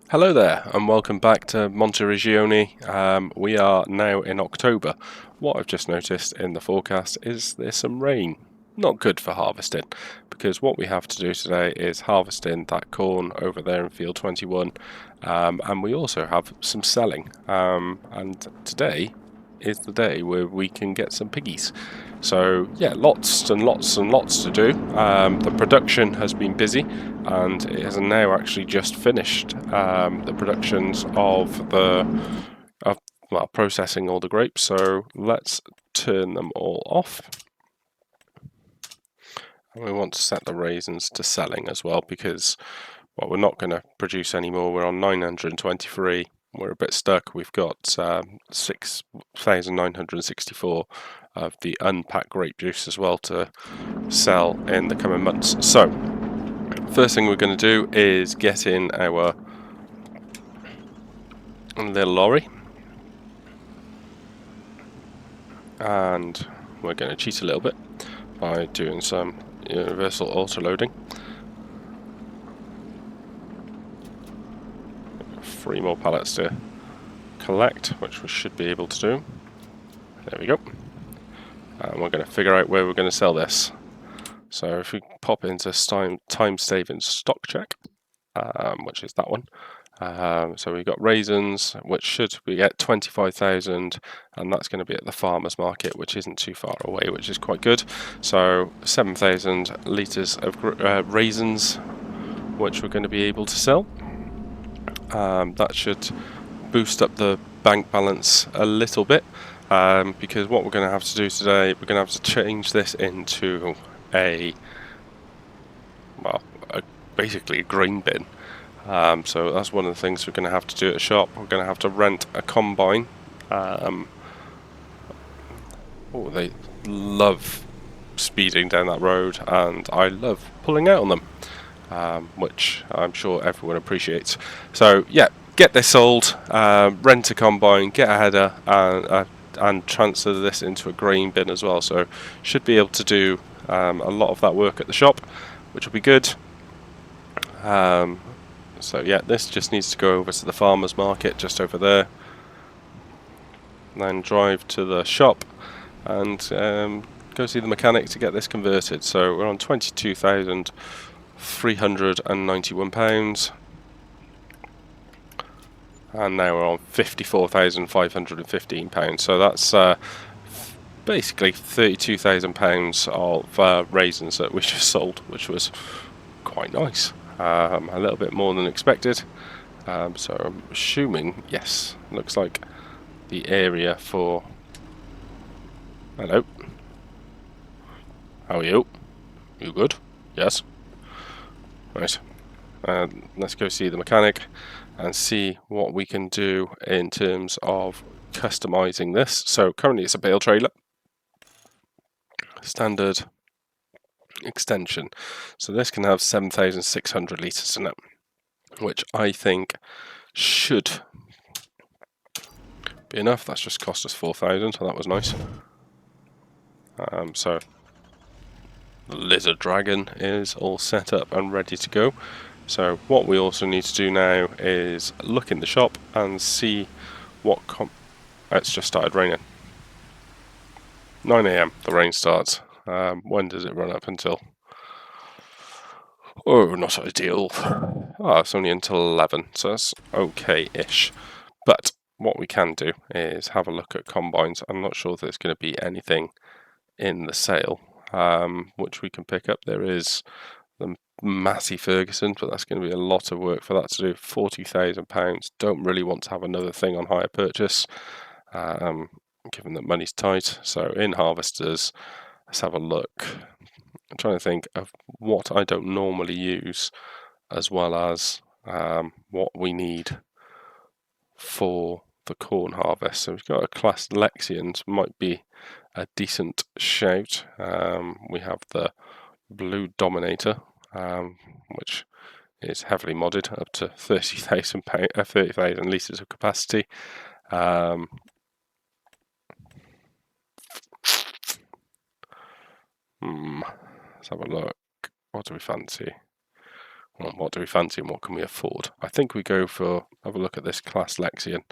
Hello there, and welcome back to Monteriggioni. We are now in October. What I've just noticed in the forecast is there's some rain. Not good for harvesting, because what we have to do today is harvesting that corn over there in field 21, and we also have some selling. And today is the day where we can get some piggies. So yeah, lots and lots and lots to do. The production has been busy, and it has now actually just finished the productions of processing all the grapes. So let's turn them all off. And we want to set the raisins to selling as well, because well, we're not going to produce anymore. We're on 923. We're a bit stuck. We've got 6,964 of the unpacked grape juice as well to sell in the coming months. So first thing we're going to do is get in our little lorry, and we're going to cheat a little bit by doing some universal auto loading. 3 more pallets to collect, which we should be able to do. There we go. And we're going to figure out where we're going to sell this. So if we pop into time saving stock check, which is that one. So we've got raisins, which should we get 25,000, and that's going to be at the farmers market, which isn't too far away, which is quite good. So 7,000 litres of raisins, which we're going to be able to sell. That should boost up the bank balance a little bit, because what we're going to have to do today, we're going to have to change this into basically a grain bin. So that's one of the things we're going to have to do at the shop. We're going to have to rent a combine. They love speeding down that road, and I love pulling out on them, which I'm sure everyone appreciates. So yeah, get this sold, rent a combine, get a header, and transfer this into a grain bin as well. So should be able to do a lot of that work at the shop, which will be good. So yeah, this just needs to go over to the farmers market just over there, then drive to the shop and go see the mechanic to get this converted. So we're on £22,391, and now we're on £54,515. So that's basically £32,000 of raisins that we just sold, which was quite nice. A little bit more than expected. So I'm assuming, yes, looks like the area for... Hello. How are you? You good? Yes. Right. Let's go see the mechanic and see what we can do in terms of customizing this. So currently it's a bale trailer. Standard extension. So this can have 7,600 litres in it, which I think should be enough. That's just cost us 4,000, so that was nice. So the lizard dragon is all set up and ready to go. So what we also need to do now is look in the shop and see what it's just started raining. 9 AM the rain starts. When does it run up until? Oh, not ideal. It's only until 11, so that's okay-ish. But what we can do is have a look at combines. I'm not sure if there's going to be anything in the sale which we can pick up. There is the Massey Ferguson, but that's going to be a lot of work for that to do. £40,000. Don't really want to have another thing on hire purchase, given that money's tight. So in harvesters, let's have a look. I'm trying to think of what I don't normally use, as well as what we need for the corn harvest. So we've got a class Lexians, might be a decent shout. We have the Blue Dominator, which is heavily modded up to 30,000 litres of capacity. Let's have a look. What do we fancy? Well, what do we fancy and what can we afford? I think we go for, have a look at this class Lexion.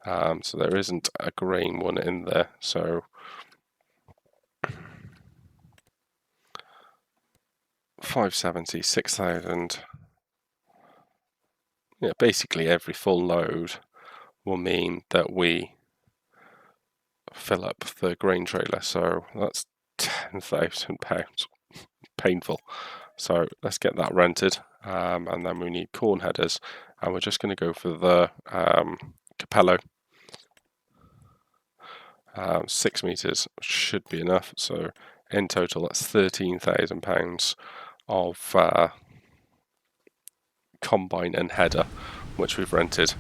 So there isn't a grain one in there, so $570, 6,000. Yeah, basically every full load will mean that we fill up the grain trailer, so that's £10,000. Painful. So let's get that rented, and then we need corn headers, and we're just going to go for the Capello. 6 meters should be enough, so in total that's £13,000 of combine and header which we've rented.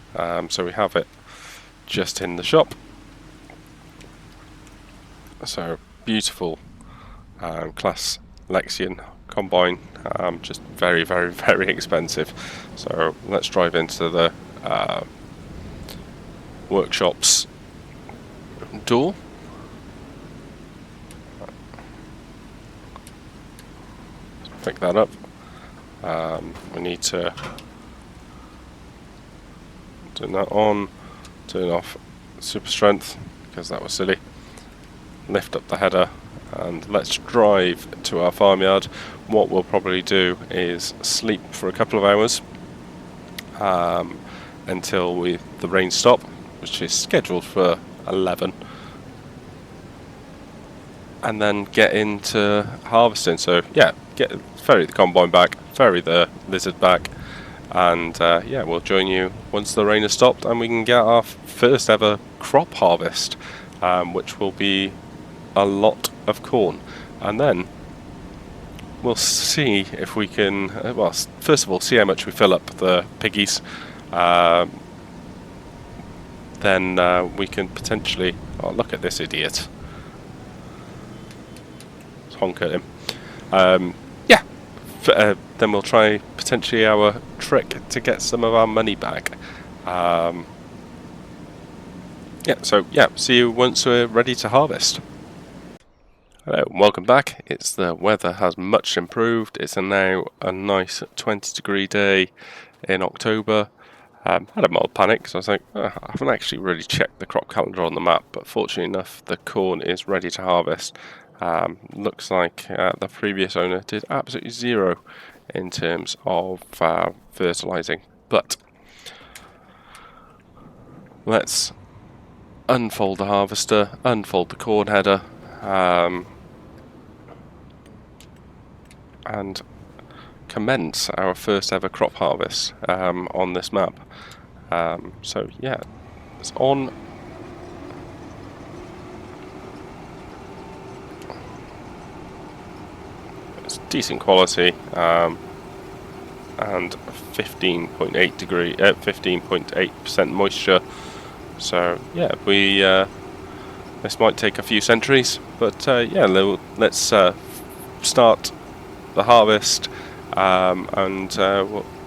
So we have it just in the shop. So beautiful class Lexion combine, just very, very, very expensive. So let's drive into the workshop's door. Pick that up. We need to turn that on, turn off super strength because that was silly. Lift up the header and let's drive to our farmyard. What we'll probably do is sleep for a couple of hours until the rain stop, which is scheduled for 11, and then get into harvesting. So yeah, ferry the combine back, ferry the lizard back, and yeah, we'll join you once the rain has stopped and we can get our first ever crop harvest, which will be a lot of corn. And then we'll see if we can, well, first of all, see how much we fill up the piggies. Then we can potentially, oh, look at this idiot. Let's honk at him. Yeah, then we'll try potentially our trick to get some of our money back. Yeah, so yeah, see you once we're ready to harvest. Hello and welcome back. The weather has much improved. It's now a nice 20-degree day in October. Had a mild panic because I was like, I haven't actually really checked the crop calendar on the map, but fortunately enough the corn is ready to harvest. Looks like the previous owner did absolutely zero in terms of fertilizing, but let's unfold the harvester, unfold the corn header, and commence our first ever crop harvest on this map. So yeah, it's on. It's decent quality, and 15.8% moisture. So yeah, this might take a few centuries, but yeah, let's start the harvest, and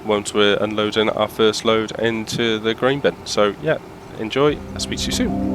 once we're unloading our first load into the grain bin. So yeah, enjoy. I'll speak to you soon.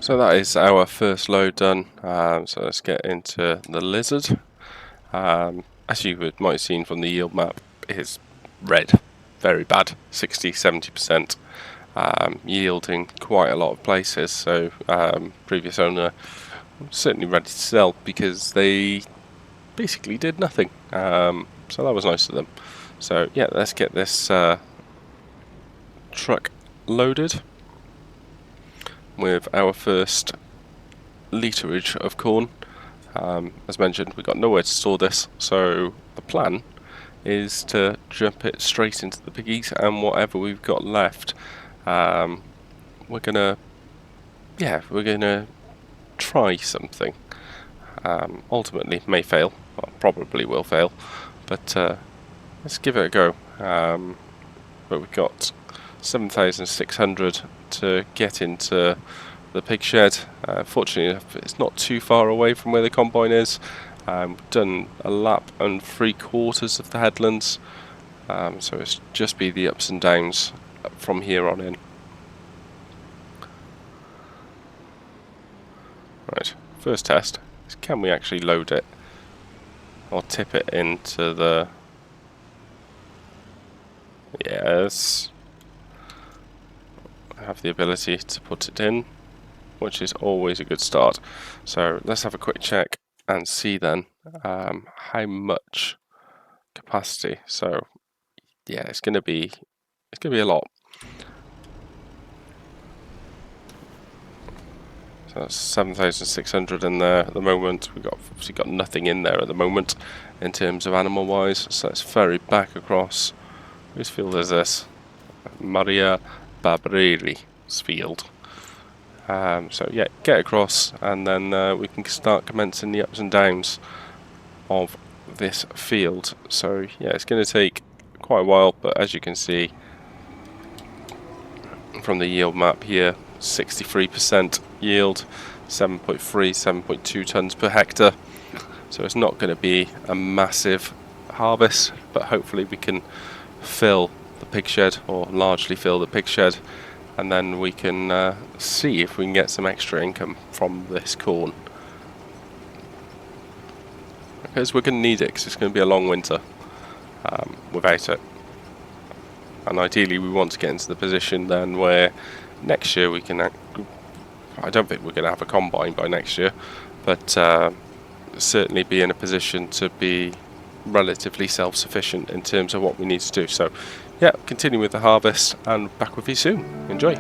So that is our first load done. So let's get into the lizard. As you might have seen from the yield map, it is red, very bad, 60-70%, yielding quite a lot of places. So previous owner was certainly ready to sell because they basically did nothing. So that was nice of them. So yeah, let's get this truck loaded with our first literage of corn. As mentioned, we've got nowhere to store this, so the plan is to jump it straight into the piggies, and whatever we've got left, we're gonna try something. Ultimately, may fail, well, probably will fail, but let's give it a go. But we've got 7,600 to get into the pig shed. Fortunately, it's not too far away from where the combine is. We've done a lap and 3/4 of the headlands, so it's just be the ups and downs from here on in. Right, first test is, can we actually load it or tip it into the... Yes, I have the ability to put it in, which is always a good start. So let's have a quick check and see then how much capacity. So yeah, it's gonna be a lot. So that's 7,600 in there at the moment. We've obviously got nothing in there at the moment in terms of animal wise. So let's ferry back across. Whose field is this? Maria Barbreri's field. So yeah, get across, and then we can start commencing the ups and downs of this field. So yeah, it's going to take quite a while, but as you can see from the yield map here, 63% yield, 7.3, 7.2 tons per hectare. So it's not going to be a massive harvest, but hopefully we can fill the pig shed, or largely fill the pig shed, and then we can see if we can get some extra income from this corn, because we're going to need it, because it's going to be a long winter without it. And ideally we want to get into the position then where next year we can I don't think we're going to have a combine by next year, but certainly be in a position to be relatively self-sufficient in terms of what we need to do. So yeah, continue with the harvest and back with you soon. Enjoy.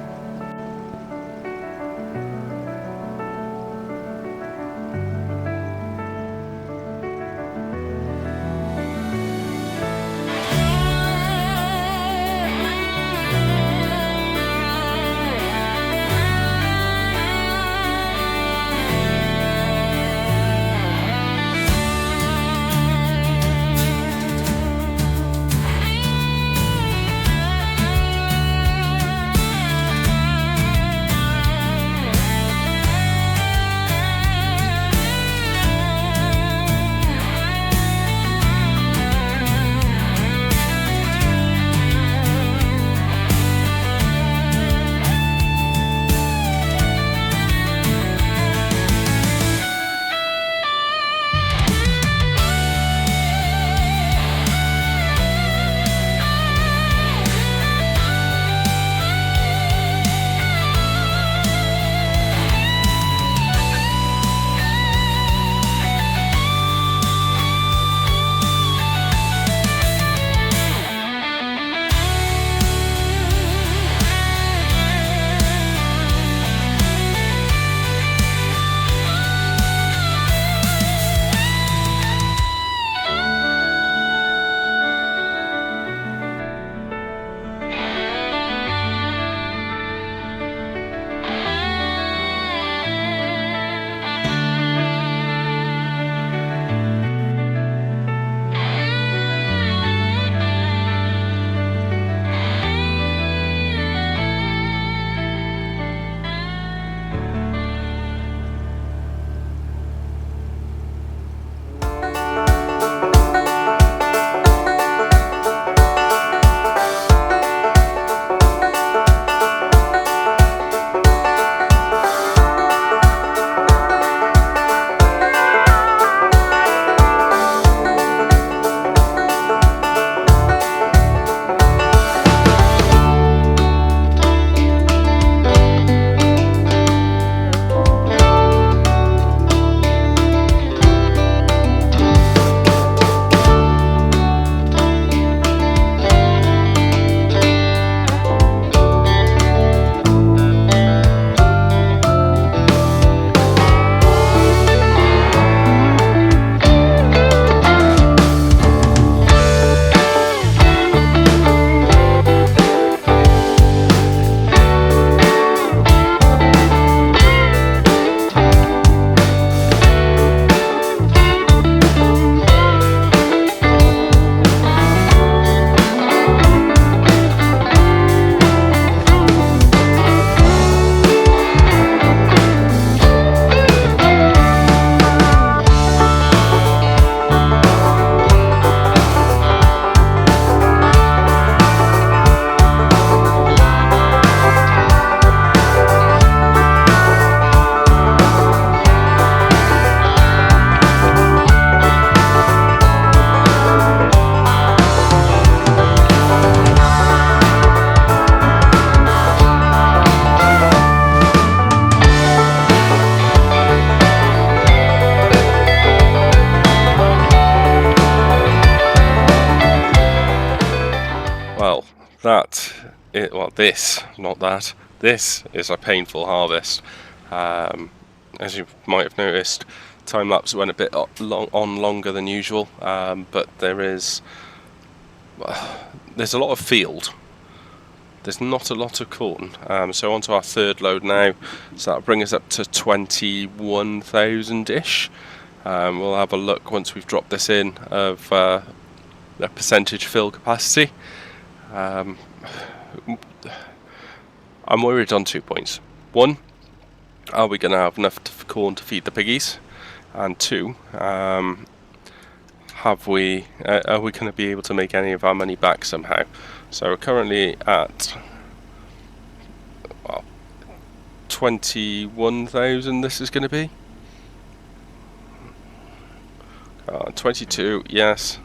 This is a painful harvest. As you might have noticed, time lapse went a bit longer than usual, but there's a lot of field. There's not a lot of corn. So onto our third load now. So that'll bring us up to 21,000-ish. We'll have a look once we've dropped this in of the percentage fill capacity. I'm worried on 2 points. One, are we going to have enough corn to feed the piggies? And two, are we going to be able to make any of our money back somehow? So we're currently at 21,000 this is going to be. 22, yes.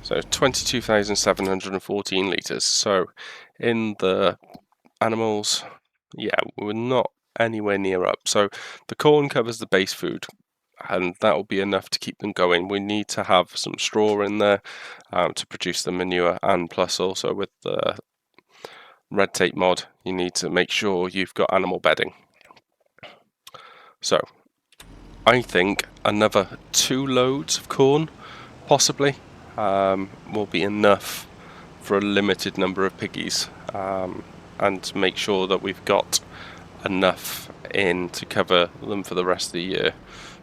So 22,714 litres. So in the animals, yeah, we're not anywhere near up. So the corn covers the base food, and that will be enough to keep them going. We need to have some straw in there to produce the manure, and plus also with the red tape mod, you need to make sure you've got animal bedding. So I think another 2 loads of corn possibly will be enough for a limited number of piggies, and to make sure that we've got enough in to cover them for the rest of the year.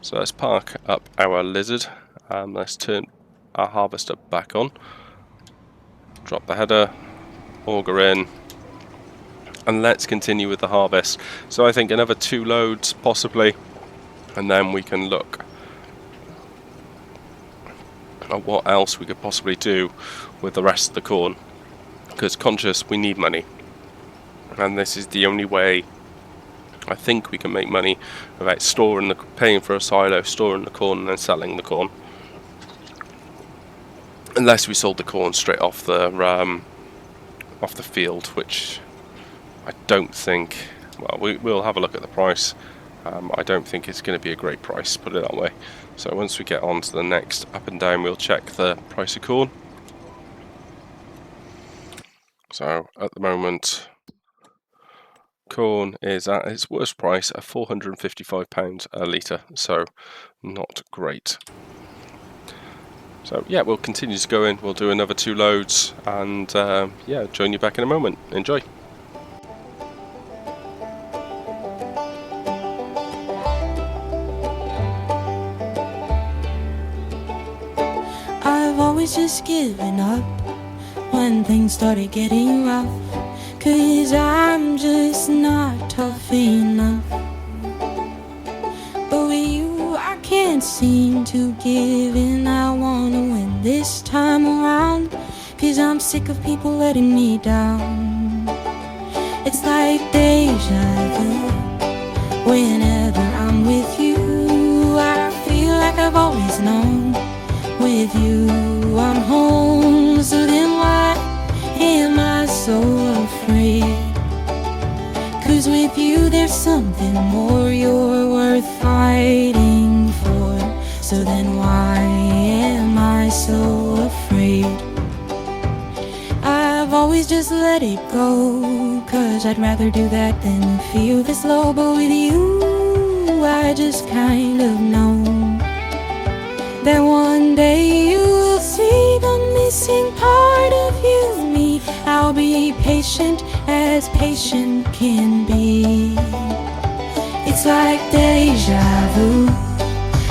So let's park up our lizard, let's turn our harvester back on, drop the header, auger in, and let's continue with the harvest. So I think another 2 loads possibly, and then we can look at what else we could possibly do with the rest of the corn, because conscious we need money, and this is the only way I think we can make money without paying for a silo, storing the corn, and then selling the corn. Unless we sold the corn straight off the field, which I don't think. Well, we'll have a look at the price. I don't think it's going to be a great price, put it that way. So once we get on to the next up and down, we'll check the price of corn. So at the moment, corn is at its worst price at £455 a litre, so not great. So yeah, we'll continue to go in, we'll do another 2 loads, and yeah, join you back in a moment. Enjoy. I've always just given up when things started getting rough, 'cause I'm just not tough enough. But with you I can't seem to give in. I wanna win this time around, 'cause I'm sick of people letting me down. It's like deja vu. Whenever I'm with you, I feel like I've always known. With you I'm home, so then why am I so afraid? 'Cause with you there's something more, you're worth fighting for. So then why am I so afraid? I've always just let it go, 'cause I'd rather do that than feel this low. But with you I just kind of know that one day you will see the missing part of you, me. I'll be patient as patient can be. It's like deja vu.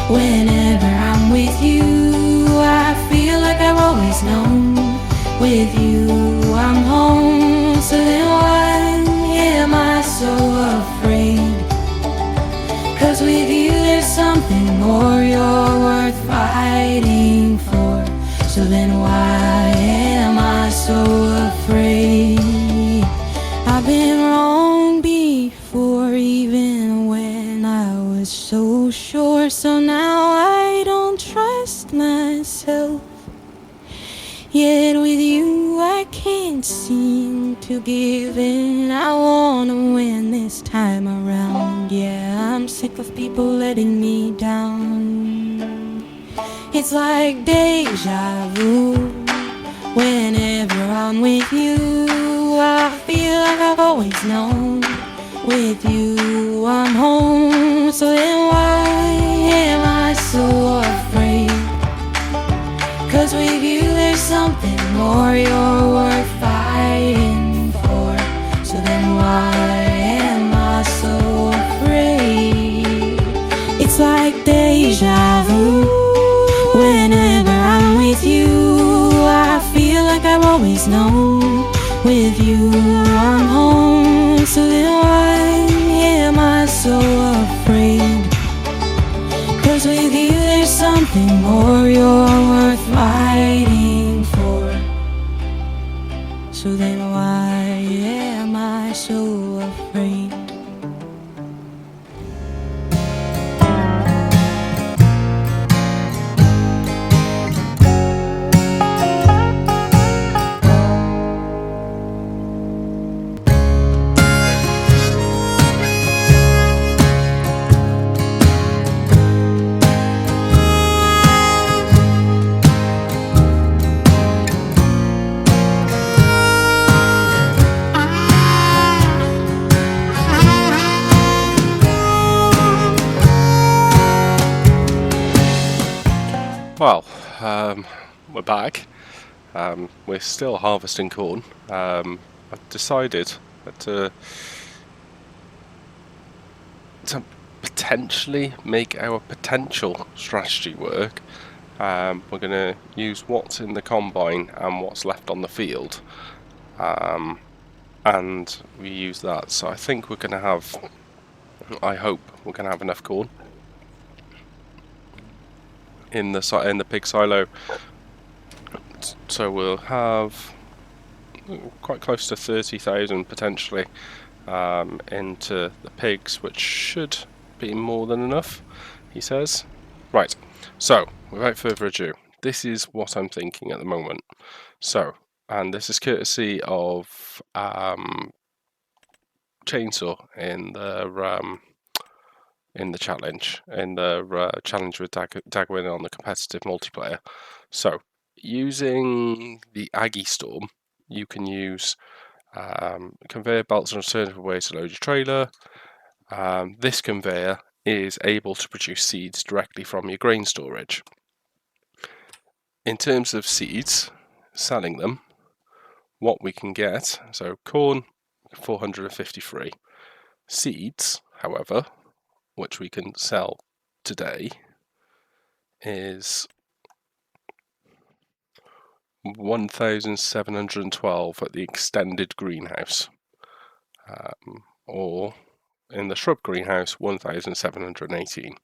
Whenever I'm with you, I feel like I've always known. With you I'm home, so then why am I so afraid? 'Cause with you there's something more, you're worth fighting for. So then why am I so afraid? I've been wrong before, even when I was so sure. So now I don't trust myself. Yet with you I can't seem to give in. I wanna win this time around. Yeah, I'm sick of people letting me down. It's like deja vu. Whenever I'm with you, I feel like I've always known. With you, I'm home. So then why am I so afraid? 'Cause with you there's something more you're worth fighting for. So then why am I so afraid? It's like deja vu. Whenever I'm with you, I feel like I've always known. With you, I'm home. So then why am I so afraid? 'Cause with you there's something more you're worth fighting for. So then why am I so afraid? Well, we're back. We're still harvesting corn. I've decided to potentially make our potential strategy work. We're going to use what's in the combine and what's left on the field, and we use that. So I think we're going to have, I hope we're going to have enough corn in the pig silo. So we'll have quite close to 30,000 potentially into the pigs, which should be more than enough, he says. Right, so without further ado, this is what I'm thinking at the moment. So, and this is courtesy of Chainsaw in the challenge, challenge with Dagwin on the competitive multiplayer. So, using the Aggie Storm, you can use conveyor belts and alternative ways to load your trailer. This conveyor is able to produce seeds directly from your grain storage. In terms of seeds, selling them, what we can get, so corn 453. Seeds, however, which we can sell today, is 1,712 at the extended greenhouse, or in the shrub greenhouse 1,718.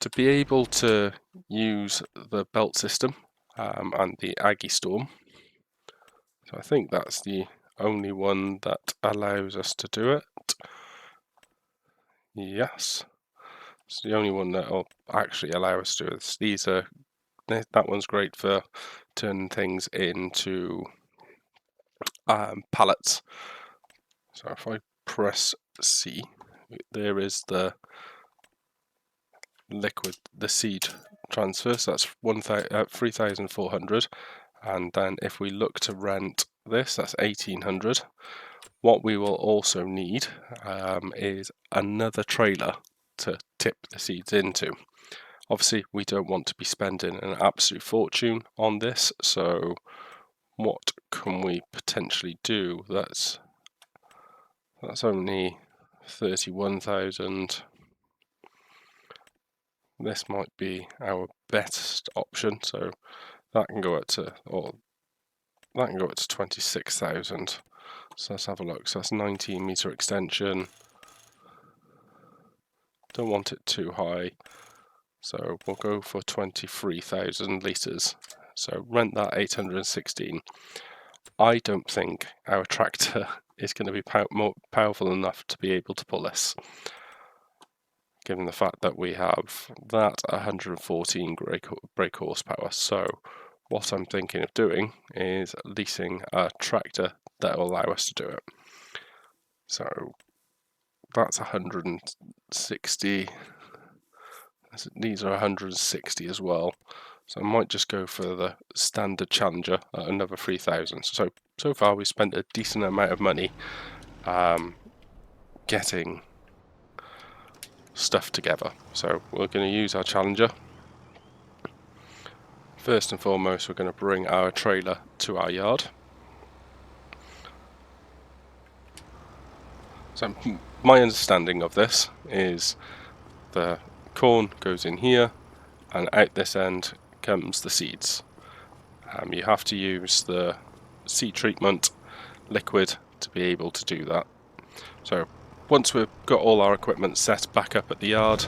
To be able to use the belt system and the Aggie Storm, so I think that's the only one that allows us to do it. Yes, it's the only one that will actually allow us to do it. That one's great for turning things into pallets. So if I press C, there is the seed transfer, so that's 3,400, and then if we look to rent this, that's 1,800. What we will also need is another trailer to tip the seeds into. Obviously we don't want to be spending an absolute fortune on this, so what can we potentially do? That's only 31,000. This might be our best option, so that can go up to 26,000. So let's have a look. So that's 19-meter extension. Don't want it too high, so we'll go for 23,000 litres. So rent that 816. I don't think our tractor is going to be more powerful enough to be able to pull this, given the fact that we have that 114 brake horsepower. So what I'm thinking of doing is leasing a tractor that will allow us to do it. So that's 160. These are 160 as well. So I might just go for the standard Challenger at another 3,000. So far we spent a decent amount of money getting stuff together. So we're going to use our Challenger. First and foremost, we're going to bring our trailer to our yard. So my understanding of this is the corn goes in here, and out this end comes the seeds. You have to use the seed treatment liquid to be able to do that. So once we've got all our equipment set back up at the yard,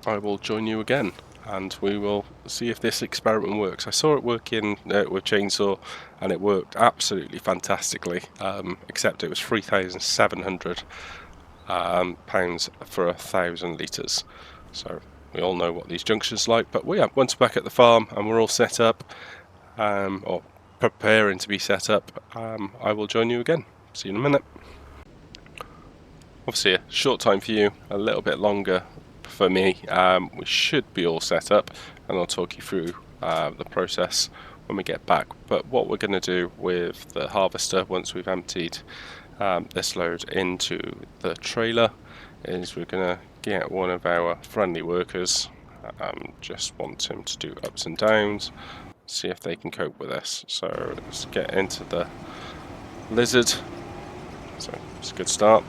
I will join you again and we will see if this experiment works. I saw it working with chainsaw and it worked absolutely fantastically, except it was 3,700 pounds for 1,000 litres. So we all know what these junctions are like, but once we're back at the farm and we're all set up, or preparing to be set up, I will join you again. See you in a minute. Obviously a short time for you, a little bit longer for me. We should be all set up and I'll talk you through the process when we get back. But what we're going to do with the harvester once we've emptied this load into the trailer is we're going to get one of our friendly workers, just want him to do ups and downs, see if they can cope with this. So let's get into the lizard. So it's a good start.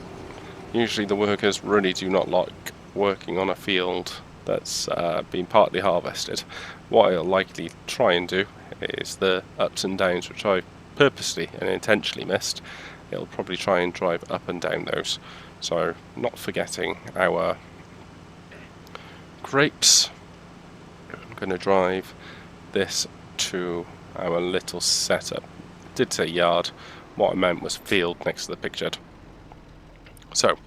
Usually the workers really do not like working on a field that's been partly harvested. What I'll likely try and do is the ups and downs, which I purposely and intentionally missed. It'll probably try and drive up and down those. So not forgetting our grapes. I'm going to drive this to our little setup. I did say yard, what I meant was field next to the pictured. So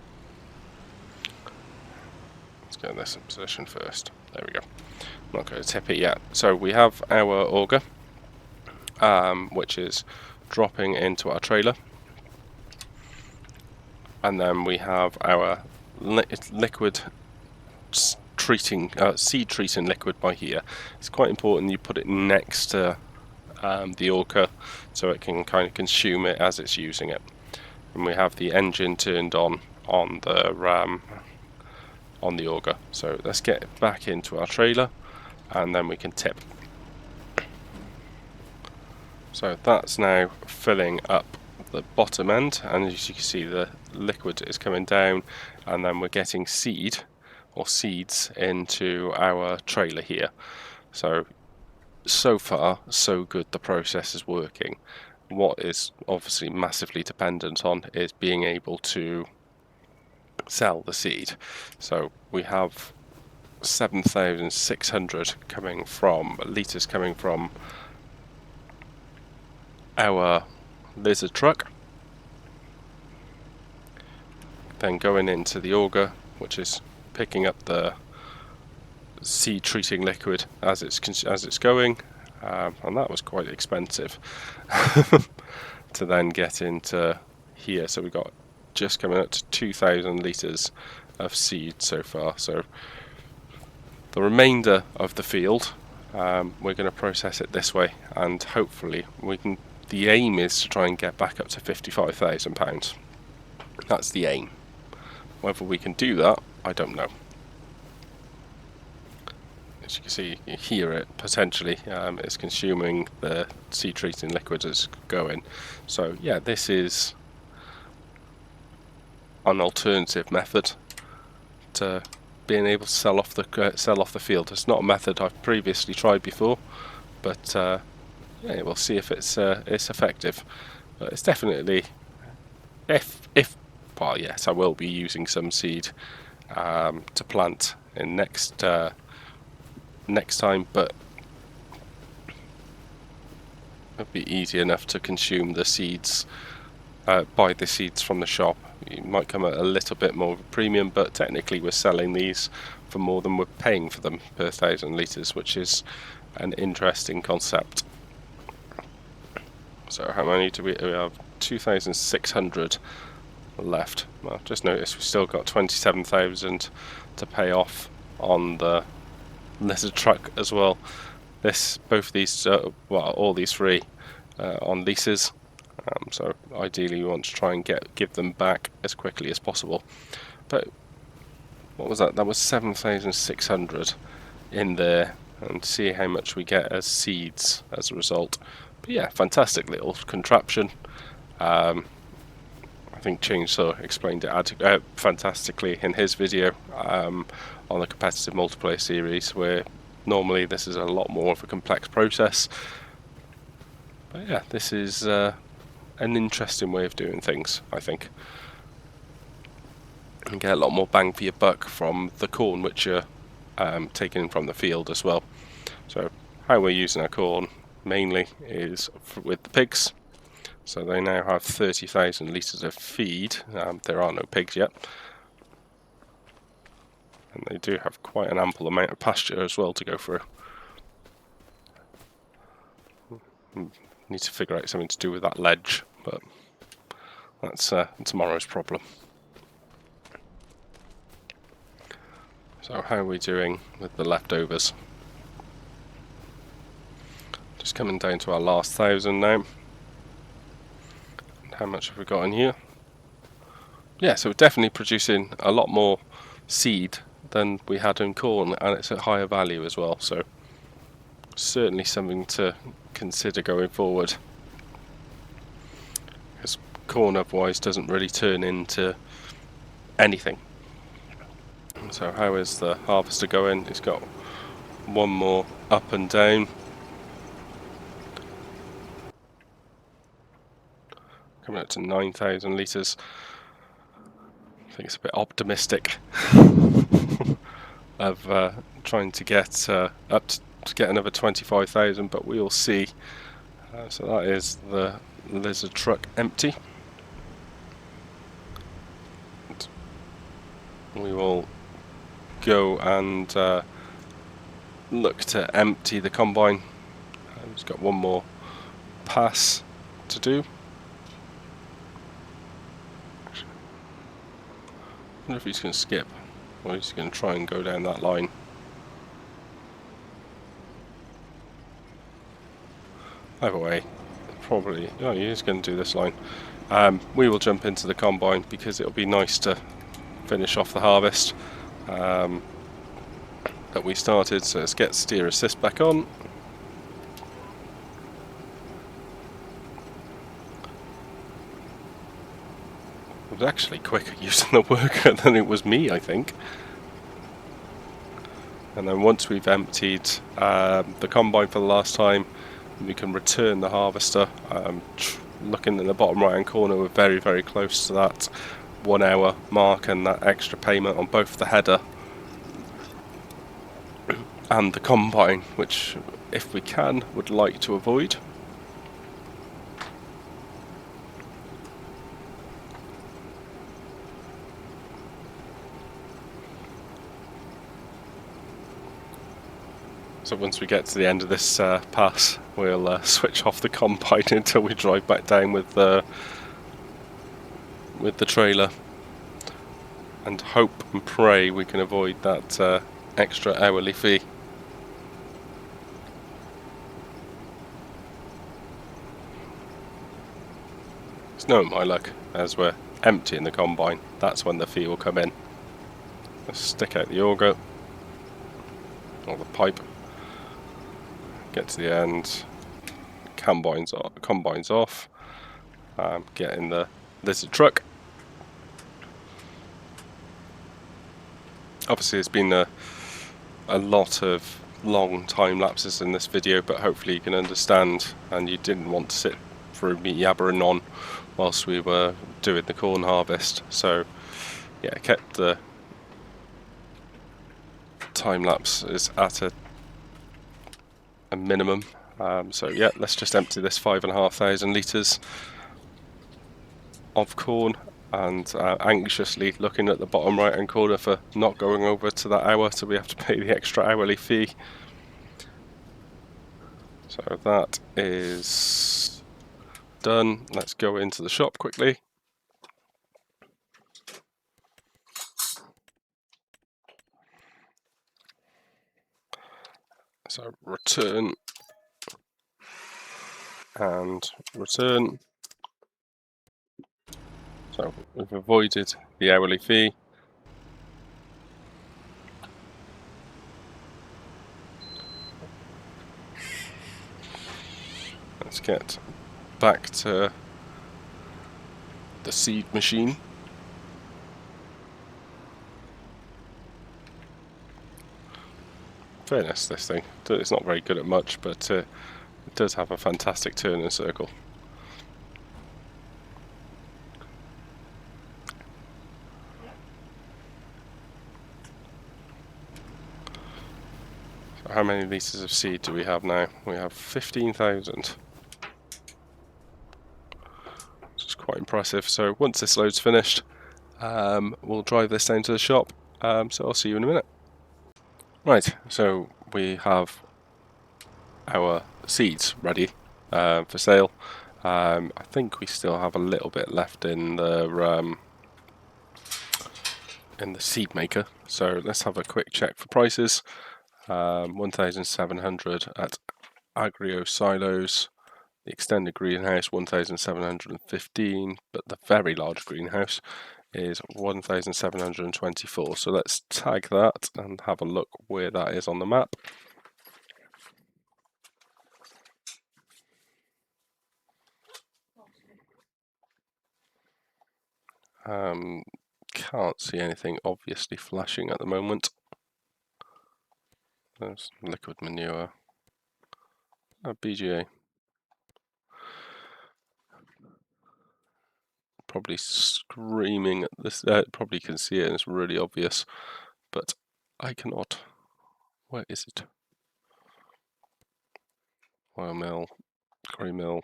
let's get this in position first. There we go. I'm not going to tip it yet. So we have our auger, which is dropping into our trailer, and then we have our liquid treating seed treating liquid by here. It's quite important you put it next to the auger so it can kind of consume it as it's using it. And we have the engine turned on the on the auger. So let's get back into our trailer and then we can tip. So that's now filling up the bottom end, and as you can see the liquid is coming down, and then we're getting seeds into our trailer here. So far so good, the process is working. What is obviously massively dependent on is being able to sell the seed. So we have 7,600 litres coming from our lizard truck, then going into the auger, which is picking up the seed treating liquid as it's going, and that was quite expensive to then get into here. So we got just coming up to 2,000 litres of seed so far. So the remainder of the field, we're going to process it this way, and hopefully we can. The aim is to try and get back up to £55,000. That's the aim. Whether we can do that, I don't know. As you can see, you hear it potentially. It's consuming the seed treating liquid as going. So yeah, this is an alternative method to being able to sell off the field. It's not a method I've previously tried before, but yeah, we'll see if it's effective. But it's definitely, well, yes, I will be using some seed to plant in next time, but it'll be easy enough to consume the seeds, buy the seeds from the shop. It might come at a little bit more of a premium, but technically we're selling these for more than we're paying for them per 1,000 litres, which is an interesting concept. So how many do we have? 2,600 left. Well, just notice we've still got 27,000 to pay off on the lizard truck as well. Both these, well, all these three on leases. So ideally, we want to try and give them back as quickly as possible. But what was that? That was 7,600 in there, and see how much we get as seeds as a result. But yeah, fantastic little contraption. I think Chainsaw explained it fantastically in his video on the competitive multiplayer series, where normally this is a lot more of a complex process. But yeah, this is an interesting way of doing things, I think. And get a lot more bang for your buck from the corn which you're taking from the field as well. So how we're using our corn mainly is with the pigs. So they now have 30,000 litres of feed. There are no pigs yet. And they do have quite an ample amount of pasture as well to go through. Need to figure out something to do with that ledge, but that's tomorrow's problem. So how are we doing with the leftovers? Just coming down to our last 1,000 now. And how much have we got in here? Yeah, so we're definitely producing a lot more seed than we had in corn, and it's at higher value as well, so certainly something to consider going forward, because corn otherwise doesn't really turn into anything. So how is the harvester going? It's got one more up and down, coming up to 9,000 litres. I think it's a bit optimistic of trying to get up to get another 25,000, but we'll see. So that is the lizard truck empty. And we will go and look to empty the combine. It's got one more pass to do. I wonder if he's going to skip, or he's going to try and go down that line. Either way, probably. Oh, he is going to do this line. We will jump into the combine because it'll be nice to finish off the harvest that we started. So let's get steer assist back on. It was actually quicker using the worker than it was me, I think. And then once we've emptied the combine for the last time, we can return the harvester. Looking in the bottom right hand corner, we're very, very close to that 1 hour mark, and that extra payment on both the header and the combine, which, if we can, would like to avoid. So once we get to the end of this pass, we'll switch off the combine until we drive back down with the trailer, and hope and pray we can avoid that extra hourly fee. It's no my luck, as we're emptying the combine, that's when the fee will come in. Let's stick out the auger, or the pipe. Get to the end, combine's off, get in the lizard truck. Obviously there's been a lot of long time lapses in this video, but hopefully you can understand, and you didn't want to sit through me yabbering on whilst we were doing the corn harvest. So yeah, kept the time lapse is at a minimum. So yeah, let's just empty this 5,500 litres of corn, and anxiously looking at the bottom right hand corner for not going over to that hour, so we have to pay the extra hourly fee. So that is done. Let's go into the shop quickly. So return and return. So we've avoided the hourly fee. Let's get back to the seed machine. Fairness, this thing, it's not very good at much, but it does have a fantastic turning circle. So how many litres of seed do we have now? We have 15,000. Which is quite impressive. So once this load's finished, we'll drive this down to the shop. So I'll see you in a minute. Right, so we have our seeds ready for sale. I think we still have a little bit left in the seed maker. So let's have a quick check for prices. 1,700 at Agrio Silos. The extended greenhouse 1,715, but the very large greenhouse is 1,724. So let's tag that and have a look where that is on the map. Can't see anything obviously flashing at the moment. There's liquid manure. BGA. Probably screaming at this. Probably can see it and it's really obvious, but I cannot. Where is it? Oil mill, grey mill,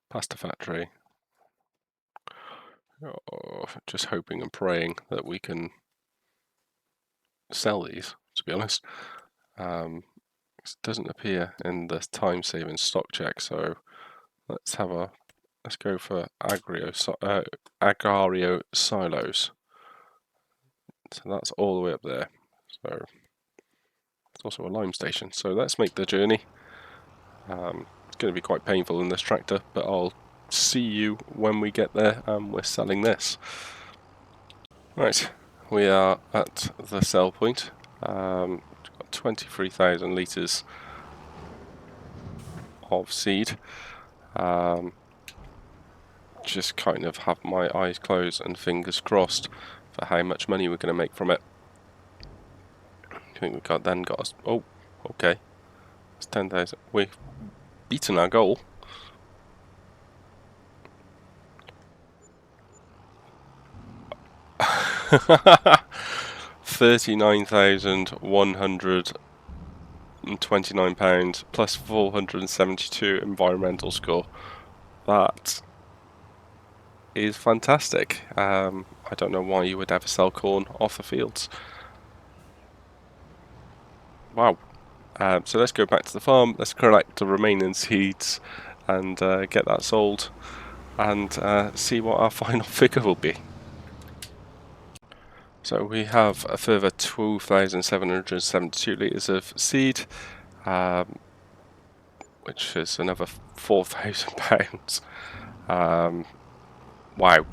pasta factory. Oh, just hoping and praying that we can sell these, to be honest. It doesn't appear in the time-saving stock check, so let's go for Agrario Silos. So that's all the way up there. So it's also a lime station. So let's make the journey. It's going to be quite painful in this tractor, but I'll see you when we get there and we're selling this. Right, we are at the sell point. Got 23,000 litres of seed. Just kind of have my eyes closed and fingers crossed for how much money we're going to make from it. I think we've got us. Oh, okay. It's 10,000. We've beaten our goal. £39,129 plus 472 environmental score. That is fantastic. I don't know why you would ever sell corn off the fields. Wow. So let's go back to the farm, let's collect the remaining seeds and get that sold and see what our final figure will be. So we have a further 12,772 litres of seed, which is another £4,000. Wow.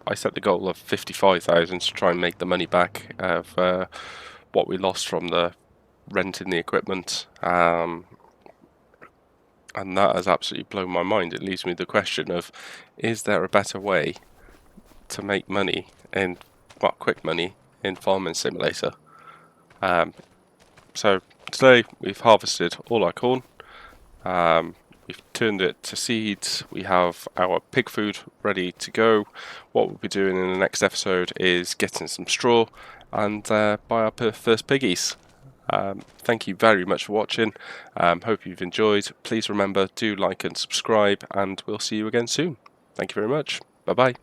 I set the goal of 55,000 to try and make the money back of what we lost from the renting the equipment, and that has absolutely blown my mind. It leaves me the question of, is there a better way to make money in, well, quick money in Farming Simulator? So today we've harvested all our corn, we've turned it to seeds, we have our pig food ready to go. What we'll be doing in the next episode is getting some straw and buy our first piggies. Thank you very much for watching. Hope you've enjoyed. Please remember, do like and subscribe, and we'll see you again soon. Thank you very much. Bye bye.